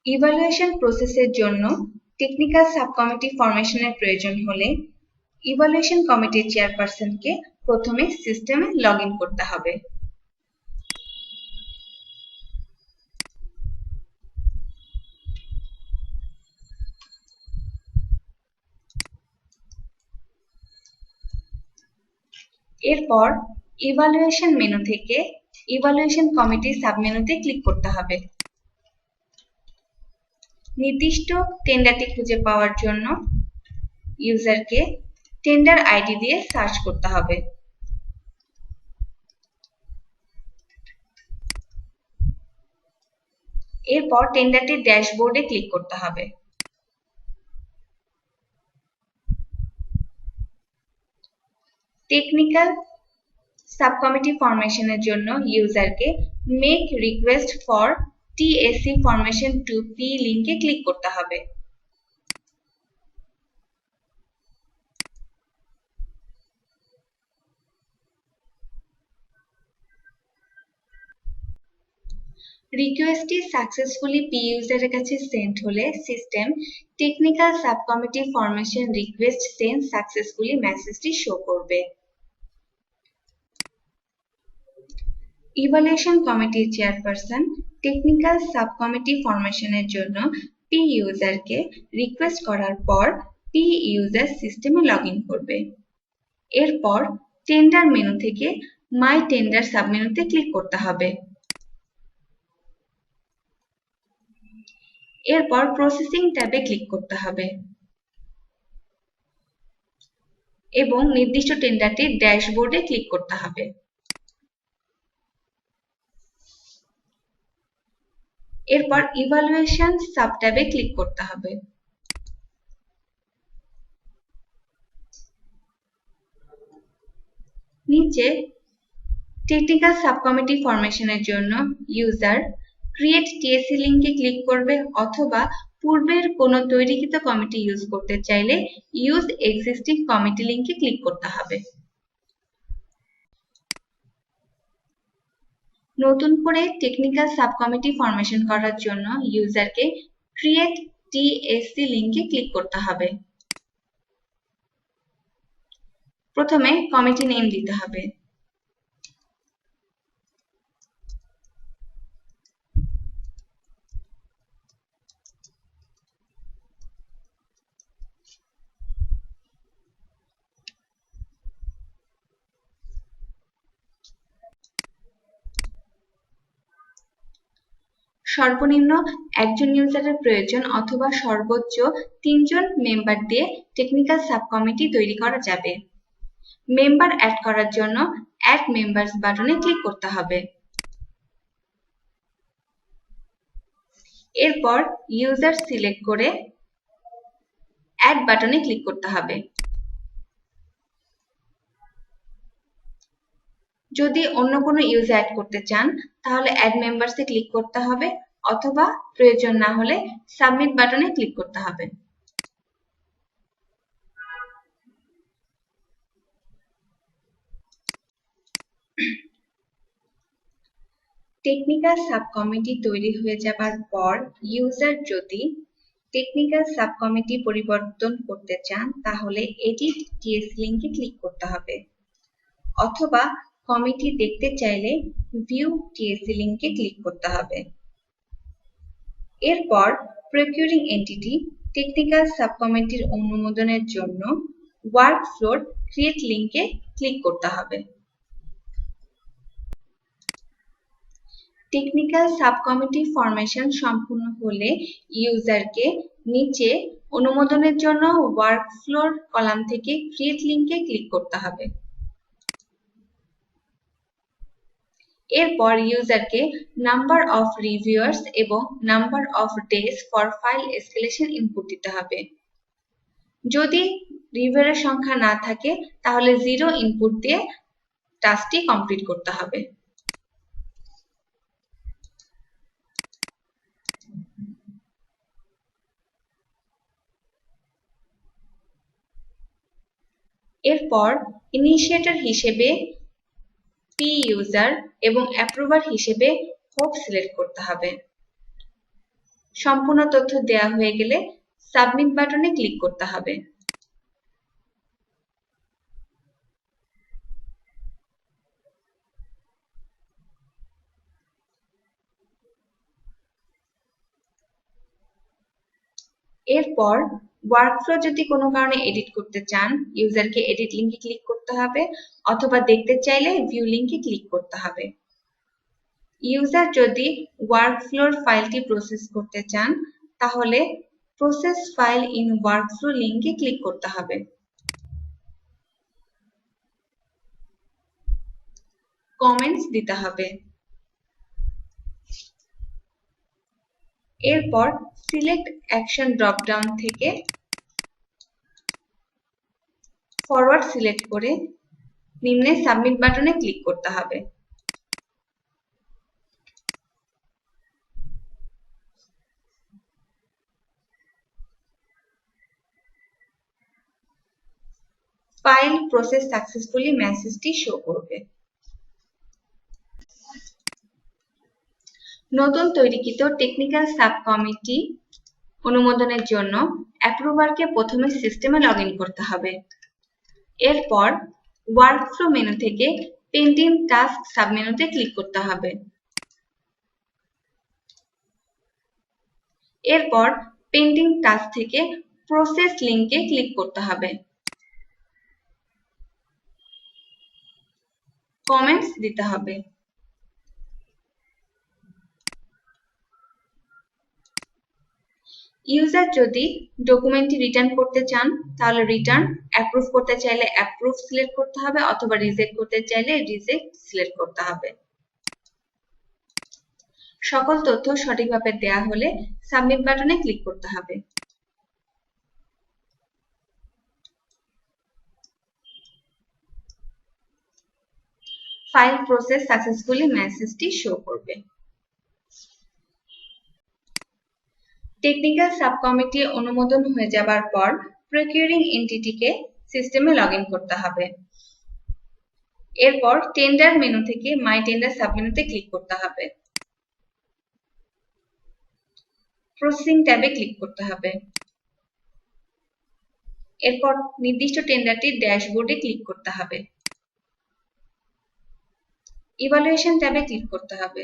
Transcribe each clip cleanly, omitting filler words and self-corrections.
Evaluation প্রসেসের জন্য technical sub committee ফরমেশনের প্রয়োজন হলে ইভালুয়েশন কমিটির চেয়ারপারসনকে প্রথমে সিস্টেমে লগ ইন করতে হবে। এরপর ইভালুয়েশন মেনু থেকে ইভালুয়েশন কমিটি সাবমেনুতে ক্লিক করতে হবে। নির্দিষ্ট টেন্ডারটি খুঁজে পাওয়ার জন্য ইউজারকে টেন্ডার আইডি দিয়ে সার্চ করতে হবে। এরপর টেন্ডারটির ড্যাশবোর্ডে ক্লিক করতে হবে। টেকনিক্যাল সাব কমিটি ফরমেশনের জন্য ইউজারকে make request for TSC formation to P লিংকে ক্লিক করতে হবে। রিকোয়েস্টটি সাকসেসফুলি পি ইউজারের কাছে সেন্ড হলে system technical sub committee formation request send successfully মেসেজটি শো করবে। ইভালুয়েশন কমিটির চেয়ারপারসন টেকনিক্যাল সাব কমিটি ফরমেশনের জন্য পি ইউজারকে রিকোয়েস্ট করার পর পি ইউজার সিস্টেমে লগ ইন করবে। এরপর টেন্ডার মেনু থেকে মাই টেন্ডার সাবমেনুতে ক্লিক করতে হবে। এরপর প্রসেসিং ট্যাবে ক্লিক করতে হবে এবং নির্দিষ্ট টেন্ডারটির ড্যাশবোর্ডে ক্লিক করতে হবে। এরপর ইভালুয়েশন সাব ট্যাবে ক্লিক করতে হবে। নিচে টেকনিক্যাল সাব কমিটি ফরমেশনের জন্য ইউজার ক্রিয়েট টিএসসি লিংকে ক্লিক করবে অথবা পূর্বের কোনো তৈরিকৃত কমিটি ইউজ করতে চাইলে ইউজ এক্সিস্টিং কমিটি লিংকে ক্লিক করতে হবে। নতুন করে টেকনিক্যাল সাব কমিটি ফরমেশন করার জন্য ইউজারকে ক্রিয়েট টিএসসি লিংকে ক্লিক করতে হবে। প্রথমে কমিটি নেম দিতে হবে। সর্বনিম্ন একজন ইউজারের প্রয়োজন অথবা সর্বোচ্চ 3 জন মেম্বার দিয়ে টেকনিক্যাল সাব কমিটি তৈরি করা যাবে। মেম্বার অ্যাড করার জন্য অ্যাড মেম্বার্স বাটনে ক্লিক করতে হবে। এরপর ইউজার সিলেক্ট করে অ্যাড বাটনে ক্লিক করতে হবে। যদি অন্য কোনো ইউজার অ্যাড করতে চান তাহলে অ্যাড মেম্বারসে ক্লিক করতে হবে অথবা প্রয়োজন না হলে সাবমিট বাটনে ক্লিক করতে হবে। টেকনিক্যাল সাব কমিটি তৈরি হয়ে যাবার পর ইউজার যদি টেকনিক্যাল সাব কমিটি পরিবর্তন করতে চান তাহলে এডিট টিএসসি লিংকে ক্লিক করতে হবে অথবা কমিটি দেখতে চাইলে ভিউ টিএসসি লিংকে ক্লিক করতে হবে। এরপর প্রকিউরিং এন্টিটি টেকনিক্যাল সাব কমিটির অনুমোদনের জন্য ওয়ার্কফ্লোর ক্রিয়েট লিংকে ক্লিক করতে হবে। টেকনিক্যাল সাব কমিটি ফরমেশন সম্পূর্ণ হলে ইউজারকে নিচে অনুমোদনের জন্য ওয়ার্কফ্লোর কলাম থেকে ক্রিয়েট লিংকে ক্লিক করতে হবে। এরপর ইউজারকে নাম্বার অফ রিভিউয়ার্স এবং number of days for file escalation input দিতে হবে। যদি রিভিউয়ারের সংখ্যা না থাকে তাহলে 0 ইনপুট দিয়ে টাস্কটি কমপ্লিট করতে হবে। এরপর ইনিশিয়েটর হিসেবে পি ইউজার এবং অ্যাপ্রুভার হিসেবে হোপ সিলেক্ট করতে হবে। সম্পূর্ণ তথ্য দেওয়া হয়ে গেলে সাবমিট বাটনে ক্লিক করতে হবে। এরপর ওয়ার্কফ্লো যদি কোনো কারণে এডিট করতে চান, ইউজারকে এডিট লিঙ্কে ক্লিক করতে হবে অথবা দেখতে চাইলে ভিউ লিঙ্কে ক্লিক করতে হবে। ইউজার যদি ওয়ার্কফ্লোর ফাইলটি প্রসেস করতে চান তাহলে প্রসেস ফাইল ইন ওয়ার্কফ্লো লিঙ্কে ক্লিক করতে হবে। কমেন্টস দিতে হবে। এরপর সিলেক্ট অ্যাকশন ড্রপডাউন থেকে ফরওয়ার্ড সিলেক্ট করে নিম্নে সাবমিট বাটনে ক্লিক করতে হবে। ফাইল প্রসেস সাকসেসফুলি মেসেজটি শো করবে। নতুন তৈরিকৃত টেকনিক্যাল সাব কমিটি অনুমোদনের জন্য অ্যাপ্রুভারকে প্রথমে সিস্টেমে লগ ইন করতে হবে। এরপর ওয়ার্কফ্লো মেনু থেকে পেন্ডিং টাস্ক সাবমেনুতে ক্লিক করতে হবে। এরপর পেন্ডিং টাস্ক থেকে প্রসেস লিঙ্কে ক্লিক করতে হবে। কমেন্টস দিতে হবে। ইউজার যদি ডকুমেন্টটি রিটার্ন করতে চান তাহলে রিটার্ন, অ্যাপ্রুভ করতে চাইলে অ্যাপ্রুভ সিলেক্ট করতে হবে অথবা রিজেক্ট করতে চাইলে রিজেক্ট সিলেক্ট করতে হবে। সকল তথ্য সঠিকভাবে দেয়া হলে সাবমিট বাটনে ক্লিক করতে হবে। ফাইল প্রসেস সাকসেসফুলি মেসেজটি শো করবে। টেকনিক্যাল সাব কমিটি অনুমোদন হয়ে যাবার পর প্রকিউরিং এন্টিটিকে সিস্টেমে লগ ইন করতে হবে। এরপর টেন্ডার মেনু থেকে মাই টেন্ডার সাবমেনুতে ক্লিক করতে হবে। প্রসেসিং ট্যাবে ক্লিক করতে হবে। এরপর নির্দিষ্ট টেন্ডারটির ড্যাশবোর্ডে ক্লিক করতে হবে। ইভালুয়েশন ট্যাবে ক্লিক করতে হবে।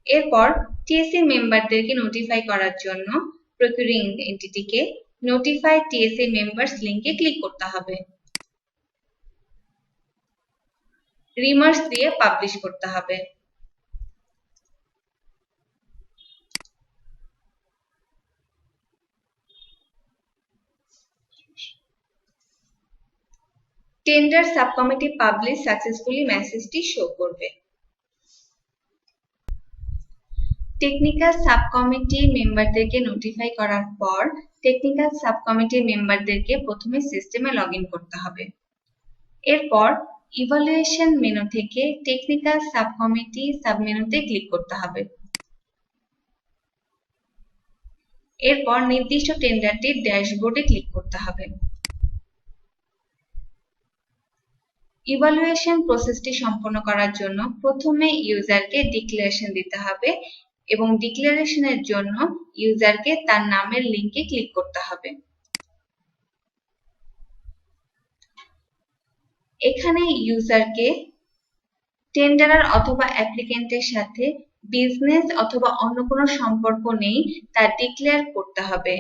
এরপর টিএসসি মেম্বারদেরকে নোটিফাই করার জন্য প্রকিউরিং এন্টিটিকে নোটিফাই টিএসসি মেম্বার্স লিঙ্কে ক্লিক করতে হবে। রিমার্স দিয়ে পাবলিশ করতে হবে। Tender sub committee publish successfully মেসেজটি শো করবে। টেকনিক্যাল সাব কমিটি মেম্বারদেরকে নোটিফাই করার পর টেকনিক্যাল সাব কমিটি মেম্বারদেরকে প্রথমে সিস্টেমে লগ ইন করতে হবে। এরপর ইভালুয়েশন মেনু থেকে টেকনিক্যাল সাব কমিটি সাবমেনুতে ক্লিক করতে হবে। এরপর নির্দিষ্ট টেন্ডারটির ড্যাশবোর্ডে ক্লিক করতে হবে। ইভালুয়েশন প্রসেসটি সম্পন্ন করার জন্য প্রথমে ইউজারকে ডিক্লারেশন দিতে হবে এবং ডিক্লারেশনের জন্য ইউজারকে তার নামের লিঙ্কে ক্লিক করতে হবে। এখানে ইউজারকে টেন্ডারার অথবা অ্যাপ্লিকেন্টের সাথে বিজনেস অথবা অন্য কোনো সম্পর্ক নেই তা ডিক্লেয়ার করতে হবে।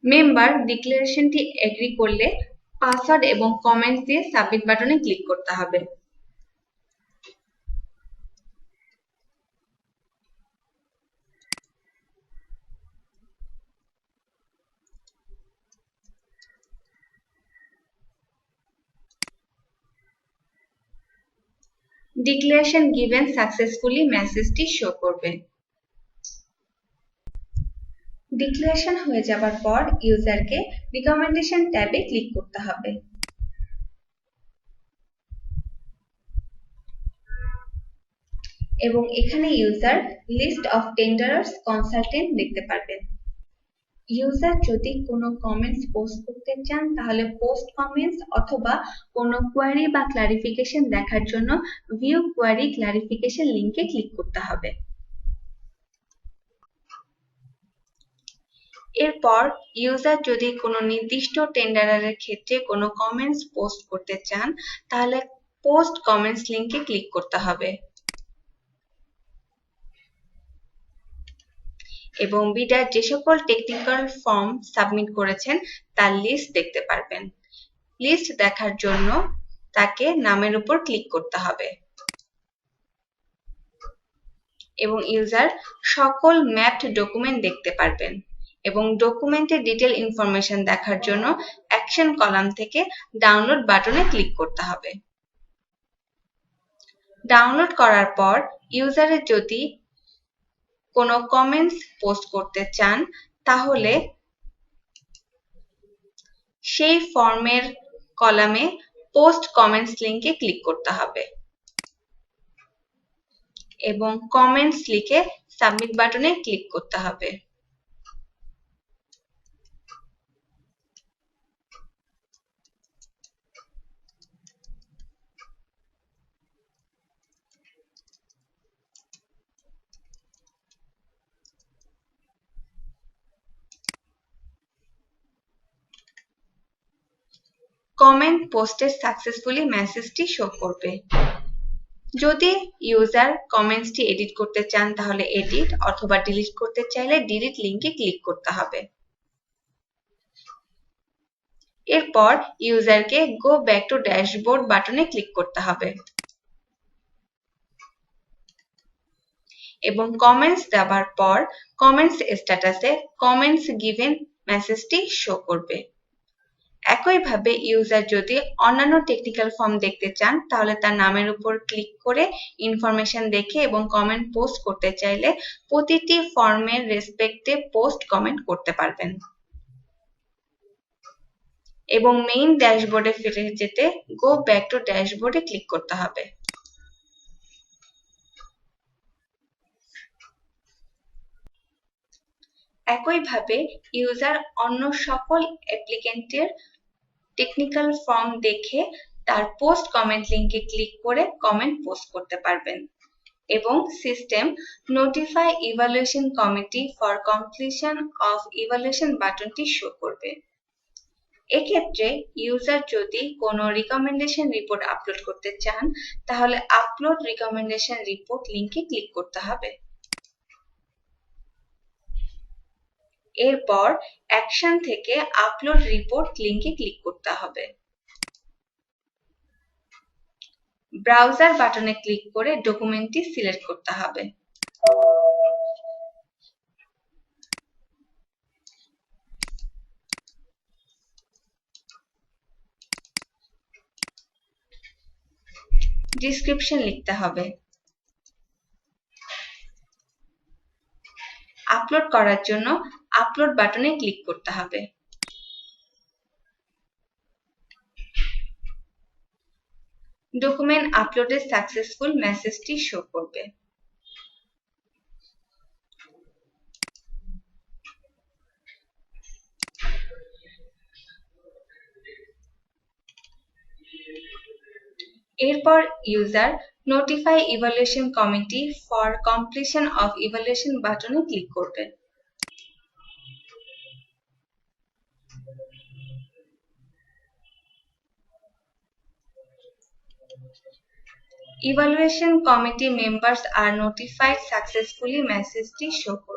মেম্বার ডিক্লারেশনটি এগ্রি করলে পাসওয়ার্ড এবং কমেন্টস দিয়ে সাবমিট বাটনে ক্লিক করতে হবে। ডিক্লারেশন গিভেন সাকসেসফুলি মেসেজটি শো করবে। ডিক্লারেশন হয়ে যাবার পর ইউজারকে রিকমেন্ডেশন ট্যাবে ক্লিক করতে হবে। এবং এখানে user list of tenderers consultant দেখতে পারবেন। ইউজার যদি কোনো কমেন্টস পোস্ট করতে চান তাহলে পোস্ট কমেন্টস অথবা কোনো কোয়েরি বা ক্লারিফিকেশন দেখার জন্য ভিউ কোয়েরি ক্লারিফিকেশন লিংকে ক্লিক করতে হবে। এরপর ইউজার যদি কোনো নির্দিষ্ট টেন্ডারারের ক্ষেত্রে কোনো কমেন্টস পোস্ট করতে চান তাহলে পোস্ট কমেন্টস লিংকে ক্লিক করতে হবে এবং বিডার যে সকল টেকনিক্যাল ফর্ম সাবমিট করেছেন তার লিস্ট দেখতে পারবেন। লিস্ট দেখার জন্য তাকে নামের উপর ক্লিক করতে হবে এবং ইউজার সকল ম্যাপড ডকুমেন্ট দেখতে পারবেন এবং ডকুমেন্টের ডিটেল ইনফরমেশন দেখার জন্য অ্যাকশন কলাম থেকে ডাউনলোড বাটনে ক্লিক করতে হবে। ডাউনলোড করার পর ইউজারের যদি কোনো কমেন্টস পোস্ট করতে চান তাহলে সেই ফর্মের কলামে পোস্ট কমেন্টস লিংকে ক্লিক করতে হবে এবং কমেন্টস লিখে সাবমিট বাটনে ক্লিক করতে হবে। কমেন্ট পোস্টেড সাকসেসফুলি মেসেজটি শো করবে। যদি ইউজার কমেন্টসটি এডিট করতে চান তাহলে এডিট অথবা ডিলিট করতে চাইলে ডিলিট লিংকে ক্লিক করতে হবে। এরপর ইউজারকে গো ব্যাক টু ড্যাশবোর্ড বাটনে ক্লিক করতে হবে এবং কমেন্টস দেওয়ার পর কমেন্টস স্ট্যাটাসে কমেন্টস গিভেন মেসেজটি শো করবে। একইভাবে ইউজার যদি অন্যান্য টেকনিক্যাল ফর্ম দেখতে চান তাহলে তার নামের উপর ক্লিক করে ইনফরমেশন দেখে এবং কমেন্ট পোস্ট করতে চাইলে প্রতিটি ফর্মের রেসপেক্টে পোস্ট কমেন্ট করতে পারবেন এবং মেইন ড্যাশবোর্ডে ফিরে যেতে গো ব্যাক টু ড্যাশবোর্ডে ক্লিক করতে হবে। একইভাবে ইউজার অন্য সকল অ্যাপ্লিকেন্টের টেকনিক্যাল ফর্ম দেখে তার পোস্ট কমেন্ট লিংকে ক্লিক করে কমেন্ট পোস্ট করতে পারবেন এবং system notify evaluation committee for completion of evaluation বাটনটি শো করবে। এক্ষেত্রে ইউজার যদি কোনো রিকমেন্ডেশন রিপোর্ট আপলোড করতে চান তাহলে আপলোড রিকমেন্ডেশন রিপোর্ট লিংকে ক্লিক করতে হবে। এরপর অ্যাকশন থেকে আপলোড রিপোর্ট লিংকে ক্লিক করতে হবে। ব্রাউজার বাটনে ক্লিক করে ডকুমেন্টটি সিলেক্ট করতে হবে। ডিসক্রিপশন লিখতে হবে। আপলোড করার জন্য আপলোড বাটনে ক্লিক করতে হবে। ডকুমেন্ট আপলোডের সাকসেসফুল মেসেজটি শো করবে। এরপর user notify evaluation committee for completion of evaluation বাটনে ক্লিক করবে। Evaluation committee members are notified successfully মেসেজটি শো করবে।